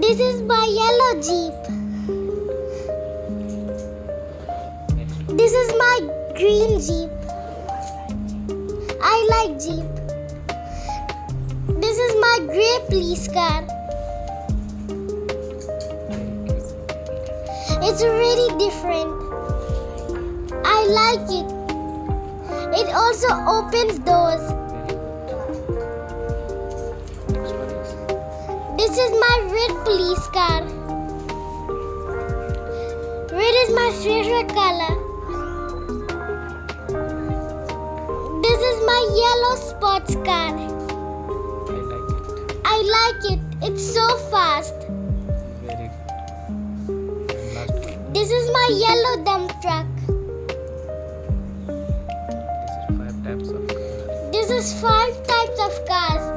This is my yellow Jeep. This is my green Jeep. I like Jeep. This is my grey police car. It's really different. I like it. It also opens doors. This is my red police car. Red is my favorite color. This is my yellow sports car. I like it. It's so fast. Very good. And last one. This is my yellow dump truck. This is 5 types of colors. This is 5 types of cars.